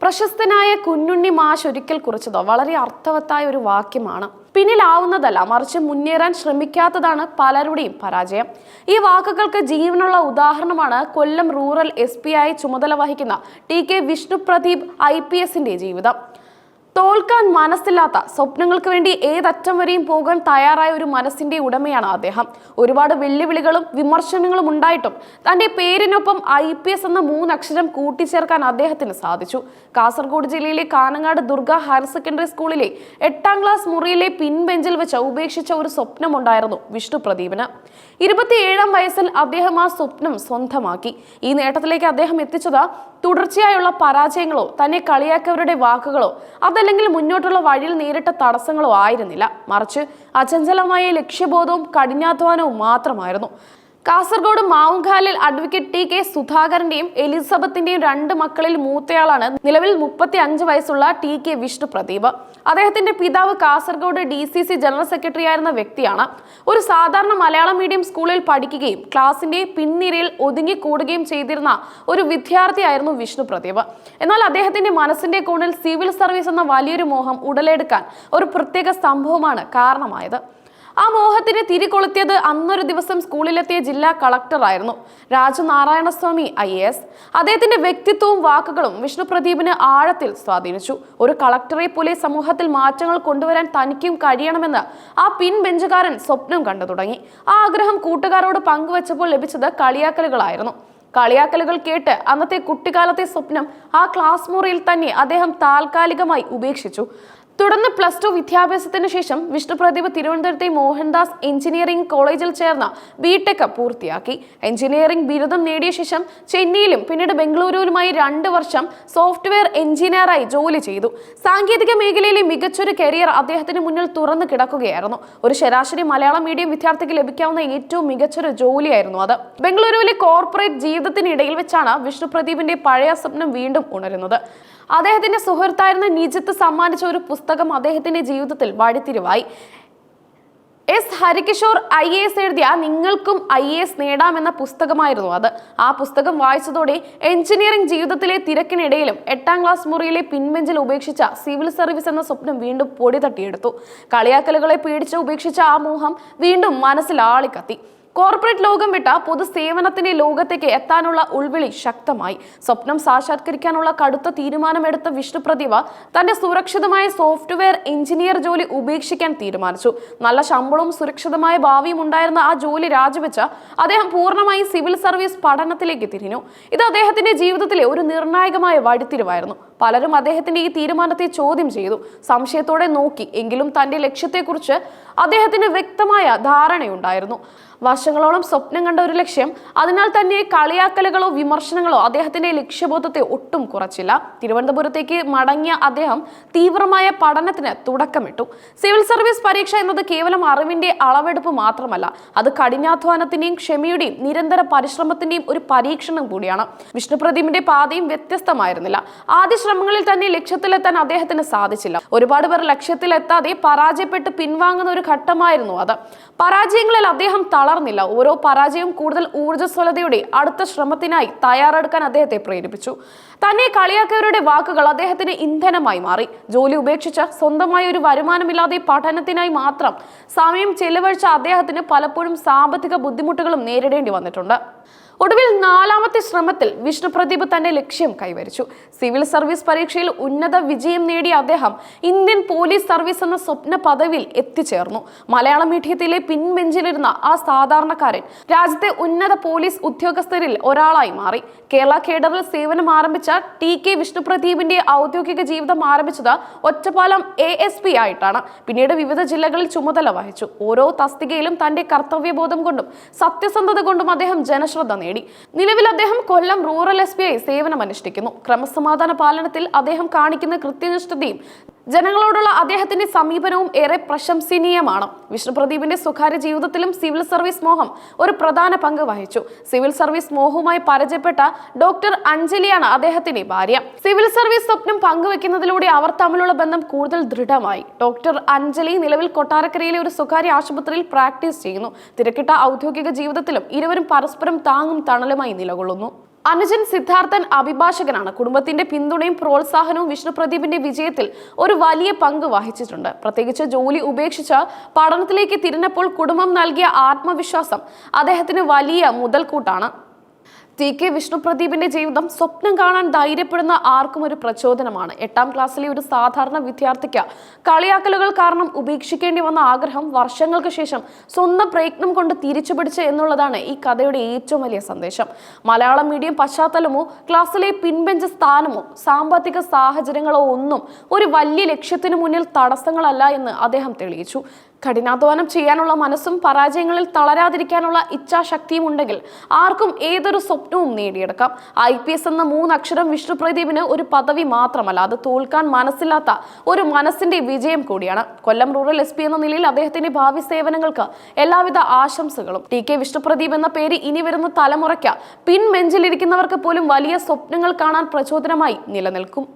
പ്രശസ്തനായ കുഞ്ഞുണ്ണി മാഷ് ഒരിക്കൽ കുറിച്ചത് വളരെ അർത്ഥവത്തായ ഒരു വാക്യമാണ്. പിന്നിലാവുന്നതല്ല, മറിച്ച് മുന്നേറാൻ ശ്രമിക്കാത്തതാണ് പലരുടെയും പരാജയം. ഈ വാക്കുകൾക്ക് ജീവനുള്ള ഉദാഹരണമാണ് കൊല്ലം റൂറൽ SP ആയി ചുമതല വഹിക്കുന്ന TK വിഷ്ണുപ്രദീപ് IPSന്റെ ജീവിതം. തോൽക്കാൻ മനസ്സില്ലാത്ത, സ്വപ്നങ്ങൾക്ക് വേണ്ടി ഏതറ്റം വരെയും പോകാൻ തയ്യാറായ ഒരു മനസ്സിന്റെ ഉടമയാണ് അദ്ദേഹം. ഒരുപാട് വെല്ലുവിളികളും വിമർശനങ്ങളും ഉണ്ടായിട്ടും തന്റെ പേരിനൊപ്പം IPS എന്ന 3 അക്ഷരം കൂട്ടിച്ചേർക്കാൻ അദ്ദേഹത്തിന് സാധിച്ചു. കാസർഗോഡ് ജില്ലയിലെ കാനങ്ങാട് ദുർഗ ഹയർ സെക്കൻഡറി സ്കൂളിലെ 8ാം ക്ലാസ് മുറിയിലെ പിൻബെഞ്ചിൽ വെച്ച് ഉപേക്ഷിച്ച ഒരു സ്വപ്നമുണ്ടായിരുന്നു വിഷ്ണുപ്രദീപിന്. 27ാം വയസ്സിൽ അദ്ദേഹം ആ സ്വപ്നം സ്വന്തമാക്കി. ഈ നേട്ടത്തിലേക്ക് അദ്ദേഹം എത്തിച്ചത് തുടർച്ചയായുള്ള പരാജയങ്ങളോ തന്നെ കളിയാക്കിയവരുടെ വാക്കുകളോ അതല്ലെങ്കിൽ മുന്നോട്ടുള്ള വഴിയിൽ നേരിട്ട തടസ്സങ്ങളോ ആയിരുന്നില്ല, മറിച്ച് അചഞ്ചലമായ ലക്ഷ്യബോധവും കഠിനാധ്വാനവും മാത്രമായിരുന്നു. കാസർഗോഡ് മാവുങ്കാലിൽ അഡ്വക്കേറ്റ് TK സുധാകരന്റെയും എലിസബത്തിന്റെയും 2 മക്കളിൽ മൂത്തയാളാണ് നിലവിൽ 35 വയസ്സുള്ള TK വിഷ്ണുപ്രദീപ്. അദ്ദേഹത്തിന്റെ പിതാവ് കാസർഗോഡ് DCC ജനറൽ സെക്രട്ടറി ആയിരുന്ന വ്യക്തിയാണ്. ഒരു സാധാരണ മലയാളം മീഡിയം സ്കൂളിൽ പഠിക്കുകയും ക്ലാസിന്റെ പിൻനിരയിൽ ഒതുങ്ങിക്കൂടുകയും ചെയ്തിരുന്ന ഒരു വിദ്യാർത്ഥിയായിരുന്നു വിഷ്ണുപ്രദീപ്. എന്നാൽ അദ്ദേഹത്തിന്റെ മനസ്സിന്റെ കോണിൽ സിവിൽ സർവീസ് എന്ന വലിയൊരു മോഹം ഉടലെടുക്കാൻ ഒരു പ്രത്യേക സംഭവമാണ് കാരണമായത്. ആ മോഹത്തിന് തിരികൊളുത്തിയത് അന്നൊരു ദിവസം സ്കൂളിലെത്തിയ ജില്ലാ കളക്ടറായിരുന്നു രാജനാരായണസ്വാമി IAS. അദ്ദേഹത്തിന്റെ വ്യക്തിത്വവും വാക്കുകളും വിഷ്ണുപ്രദീപിന് ആഴത്തിൽ സ്വാധീനിച്ചു. ഒരു കളക്ടറെ പോലെ സമൂഹത്തിൽ മാറ്റങ്ങൾ കൊണ്ടുവരാൻ തനിക്കും കഴിയണമെന്ന് ആ പിൻബെഞ്ചുകാരൻ സ്വപ്നം കണ്ടു തുടങ്ങി. ആ ആഗ്രഹം കൂട്ടുകാരോട് പങ്കുവച്ചപ്പോൾ ലഭിച്ചത് കളിയാക്കലുകളായിരുന്നു. കളിയാക്കലുകൾ കേട്ട് അന്നത്തെ കുട്ടിക്കാലത്തെ സ്വപ്നം ആ ക്ലാസ് മുറിയിൽ തന്നെ അദ്ദേഹം താൽക്കാലികമായി ഉപേക്ഷിച്ചു. തുടർന്ന് +2 വിദ്യാഭ്യാസത്തിന് ശേഷം വിഷ്ണുപ്രദീപ് തിരുവനന്തപുരത്തെ മോഹൻദാസ് എഞ്ചിനീയറിംഗ് കോളേജിൽ ചേർന്ന BTech പൂർത്തിയാക്കി. എഞ്ചിനീയറിംഗ് ബിരുദം നേടിയ ശേഷം ചെന്നൈയിലും പിന്നീട് ബംഗളൂരുവിലുമായി 2 വർഷം സോഫ്റ്റ്വെയർ എഞ്ചിനീയറായി ജോലി ചെയ്തു. സാങ്കേതിക മേഖലയിലെ മികച്ചൊരു കരിയർ അദ്ദേഹത്തിന് മുന്നിൽ തുറന്നു കിടക്കുകയായിരുന്നു. ഒരു ശരാശരി മലയാളം മീഡിയം വിദ്യാർത്ഥിക്ക് ലഭിക്കാവുന്ന ഏറ്റവും മികച്ചൊരു ജോലിയായിരുന്നു അത്. ബംഗളൂരുവിലെ കോർപ്പറേറ്റ് ജീവിതത്തിനിടയിൽ വെച്ചാണ് വിഷ്ണുപ്രദീപിന്റെ പഴയ സ്വപ്നം വീണ്ടും ഉണരുന്നത്. അദ്ദേഹത്തിന്റെ സുഹൃത്തായിരുന്ന നിജിത്ത് സമ്മാനിച്ച ഒരു പുസ്തകം അദ്ദേഹത്തിന്റെ ജീവിതത്തിൽ വഴിത്തിരിവായി. S. ഹരികിഷോർ IAS എഴുതിയ നിങ്ങൾക്കും IAS നേടാമെന്ന പുസ്തകമായിരുന്നു അത്. ആ പുസ്തകം വായിച്ചതോടെ എഞ്ചിനീയറിംഗ് ജീവിതത്തിലെ തിരക്കിനിടയിലും 8ാം ക്ലാസ് മുറിയിലെ പിൻബെഞ്ചിൽ ഉപേക്ഷിച്ച സിവിൽ സർവീസ് എന്ന സ്വപ്നം വീണ്ടും പൊടി തട്ടിയെടുത്തു. കളിയാക്കലുകളെ പേടിച്ച് ഉപേക്ഷിച്ച ആ മോഹം വീണ്ടും മനസ്സിൽ ആളിക്കത്തി. കോർപ്പറേറ്റ് ലോകം വിട്ട പൊതുസേവനത്തിന്റെ ലോകത്തേക്ക് എത്താനുള്ള ഉൾവിളി ശക്തമായി. സ്വപ്നം സാക്ഷാത്കരിക്കാനുള്ള കടുത്ത തീരുമാനമെടുത്ത വിഷ്ണുപ്രദീപ് തന്റെ സുരക്ഷിതമായ സോഫ്റ്റ്വെയർ എഞ്ചിനീയർ ജോലി ഉപേക്ഷിക്കാൻ തീരുമാനിച്ചു. നല്ല ശമ്പളവും സുരക്ഷിതമായ ഭാവിയും ഉണ്ടായിരുന്ന ആ ജോലി രാജിവെച്ച് അദ്ദേഹം പൂർണ്ണമായി സിവിൽ സർവീസ് പഠനത്തിലേക്ക് തിരിഞ്ഞു. ഇത് അദ്ദേഹത്തിന്റെ ജീവിതത്തിലെ ഒരു നിർണായകമായ വഴിത്തിരിവായിരുന്നു. പലരും അദ്ദേഹത്തിന്റെ ഈ തീരുമാനത്തെ ചോദ്യം ചെയ്തു, സംശയത്തോടെ നോക്കി. എങ്കിലും തന്റെ ലക്ഷ്യത്തെക്കുറിച്ച് അദ്ദേഹത്തിന് വ്യക്തമായ ധാരണയുണ്ടായിരുന്നു. വർഷങ്ങളോളം സ്വപ്നം കണ്ട ഒരു ലക്ഷ്യം, അതിനാൽ തന്നെ കളിയാക്കലുകളോ വിമർശനങ്ങളോ അദ്ദേഹത്തിന്റെ ലക്ഷ്യബോധത്തെ ഒട്ടും കുറച്ചില്ല. തിരുവനന്തപുരത്തേക്ക് മടങ്ങിയ അദ്ദേഹം തീവ്രമായ പഠനത്തിന് തുടക്കമിട്ടു. സിവിൽ സർവീസ് പരീക്ഷ എന്നത് കേവലം അറിവിന്റെ അളവെടുപ്പ് മാത്രമല്ല, അത് കഠിനാധ്വാനത്തിന്റെയും ക്ഷമയുടെയും നിരന്തര പരിശ്രമത്തിന്റെയും ഒരു പരീക്ഷണം കൂടിയാണ്. വിഷ്ണുപ്രദീപിന്റെ പാതയും വ്യത്യസ്തമായിരുന്നില്ല. ആദ്യ ശ്രമങ്ങളിൽ തന്നെ ലക്ഷ്യത്തിലെത്താൻ അദ്ദേഹത്തിന് സാധിച്ചില്ല. ഒരുപാട് പേർ ലക്ഷ്യത്തിലെത്താതെ പരാജയപ്പെട്ട് പിൻവാങ്ങുന്ന ഒരു ഘട്ടമായിരുന്നു അത്. പരാജയങ്ങളിൽ അദ്ദേഹം തളർന്നില്ല. ഓരോ പരാജയവും കൂടുതൽ ഊർജ്ജസ്വലതയുടെ അടുത്ത ശ്രമത്തിനായി തയ്യാറെടുക്കാൻ അദ്ദേഹത്തെ പ്രേരിപ്പിച്ചു. തന്നെ കളിയാക്കിയവരുടെ വാക്കുകൾ അദ്ദേഹത്തിന് ഇന്ധനമായി മാറി. ജോലി ഉപേക്ഷിച്ച് സ്വന്തമായി ഒരു വരുമാനമില്ലാതെ പഠനത്തിനായി മാത്രം സമയം ചെലവഴിച്ച അദ്ദേഹത്തിന് പലപ്പോഴും സാമ്പത്തിക ബുദ്ധിമുട്ടുകളും നേരിടേണ്ടി വന്നിട്ടുണ്ട്. ഒടുവിൽ 4ാമത്തെ ശ്രമത്തിൽ വിഷ്ണുപ്രദീപ് തന്റെ ലക്ഷ്യം കൈവരിച്ചു. സിവിൽ സർവീസ് പരീക്ഷയിൽ ഉന്നത വിജയം നേടിയ അദ്ദേഹം ഇന്ത്യൻ പോലീസ് സർവീസ് എന്ന സ്വപ്ന പദവിയിൽ എത്തിച്ചേർന്നു. മലയാളം മീഡിയത്തിലെ പിൻബെഞ്ചിലിരുന്ന ആ സാധാരണക്കാരൻ രാജ്യത്തെ ഉന്നത പോലീസ് ഉദ്യോഗസ്ഥരിൽ ഒരാളായി മാറി. കേരള കേഡറിൽ സേവനം ആരംഭിച്ച TK വിഷ്ണുപ്രദീപിന്റെ ഔദ്യോഗിക ജീവിതം ആരംഭിച്ചത് ഒറ്റപ്പാലം ASP ആയിട്ടാണ്. പിന്നീട് വിവിധ ജില്ലകളിൽ ചുമതല വഹിച്ചു. ഓരോ തസ്തികയിലും തന്റെ കർത്തവ്യബോധം കൊണ്ടും സത്യസന്ധത കൊണ്ടും അദ്ദേഹം ജനശ്രദ്ധ നേടി. നിലവിൽ അദ്ദേഹം കൊല്ലം റൂറൽ SP ആയി സേവനമനുഷ്ഠിക്കുന്നു. ക്രമസമാധാന പാലനത്തിൽ അദ്ദേഹം കാണിക്കുന്ന കൃത്യനിഷ്ഠതയും ജനങ്ങളോടുള്ള അദ്ദേഹത്തിന്റെ സമീപനവും ഏറെ പ്രശംസനീയമാണ്. വിഷ്ണുപ്രദീപിന്റെ സ്വകാര്യ ജീവിതത്തിലും സിവിൽ സർവീസ് മോഹം ഒരു പ്രധാന പങ്ക് വഹിച്ചു. സിവിൽ സർവീസ് മോഹവുമായി പരിചയപ്പെട്ട ഡോക്ടർ അഞ്ജലിയാണ് അദ്ദേഹത്തിന്റെ ഭാര്യ. സിവിൽ സർവീസ് സ്വപ്നം പങ്കുവെക്കുന്നതിലൂടെ അവർ തമ്മിലുള്ള ബന്ധം കൂടുതൽ ദൃഢമായി. ഡോക്ടർ അഞ്ജലി നിലവിൽ കൊട്ടാരക്കരയിലെ ഒരു സ്വകാര്യ ആശുപത്രിയിൽ പ്രാക്ടീസ് ചെയ്യുന്നു. തിരക്കിട്ട ഔദ്യോഗിക ജീവിതത്തിലും ഇരുവരും പരസ്പരം താങ്ങും തണലുമായി നിലകൊള്ളുന്നു. അനുജൻ സിദ്ധാർത്ഥൻ അഭിഭാഷകനാണ്. കുടുംബത്തിന്റെ പിന്തുണയും പ്രോത്സാഹനവും വിഷ്ണുപ്രദീപിന്റെ വിജയത്തിൽ ഒരു വലിയ പങ്ക് വഹിച്ചിട്ടുണ്ട്. പ്രത്യേകിച്ച് ജോലി ഉപേക്ഷിച്ച് പഠനത്തിലേക്ക് തിരിഞ്ഞപ്പോൾ കുടുംബം നൽകിയ ആത്മവിശ്വാസം അദ്ദേഹത്തിന് വലിയ മുതൽക്കൂട്ടാണ്. ടി.കെ. വിഷ്ണുപ്രദീപിന്റെ ജീവിതം സ്വപ്നം കാണാൻ ധൈര്യപ്പെടുന്ന ആർക്കും ഒരു പ്രചോദനമാണ്. 8ാം ക്ലാസ്സിലെ ഒരു സാധാരണ വിദ്യാർത്ഥിക്ക് കളിയാക്കലുകൾ കാരണം ഉപേക്ഷിക്കേണ്ടി വന്ന ആഗ്രഹം വർഷങ്ങൾക്ക് ശേഷം സ്വന്തം പ്രയത്നം കൊണ്ട് തിരിച്ചുപിടിച്ച് എന്നുള്ളതാണ് ഈ കഥയുടെ ഏറ്റവും വലിയ സന്ദേശം. മലയാളം മീഡിയം പശ്ചാത്തലമോ ക്ലാസ്സിലെ പിൻബെഞ്ച് സ്ഥാനമോ സാമ്പത്തിക സാഹചര്യങ്ങളോ ഒന്നും ഒരു വലിയ ലക്ഷ്യത്തിനു മുന്നിൽ തടസ്സങ്ങളല്ല എന്ന് അദ്ദേഹം തെളിയിച്ചു. കഠിനാധ്വാനം ചെയ്യാനുള്ള മനസ്സും പരാജയങ്ങളിൽ തളരാതിരിക്കാനുള്ള ഇച്ഛാശക്തിയും ഉണ്ടെങ്കിൽ ആർക്കും ഏതൊരു സ്വപ്നവും നേടിയെടുക്കാം. IPS എന്ന 3 അക്ഷരം വിഷ്ണുപ്രദീപിന് ഒരു പദവി മാത്രമല്ല, അത് തോൽക്കാൻ മനസ്സില്ലാത്ത ഒരു മനസ്സിന്റെ വിജയം കൂടിയാണ്. കൊല്ലം റൂറൽ SP എന്ന നിലയിൽ അദ്ദേഹത്തിന്റെ ഭാവി സേവനങ്ങൾക്ക് എല്ലാവിധ ആശംസകളും. ടി.കെ. വിഷ്ണുപ്രദീപ് എന്ന പേര് ഇനി വരുന്ന തലമുറയ്ക്ക് പിൻബെഞ്ചിലിരിക്കുന്നവർക്ക് പോലും വലിയ സ്വപ്നങ്ങൾ കാണാൻ പ്രചോദനമായി നിലനിൽക്കും.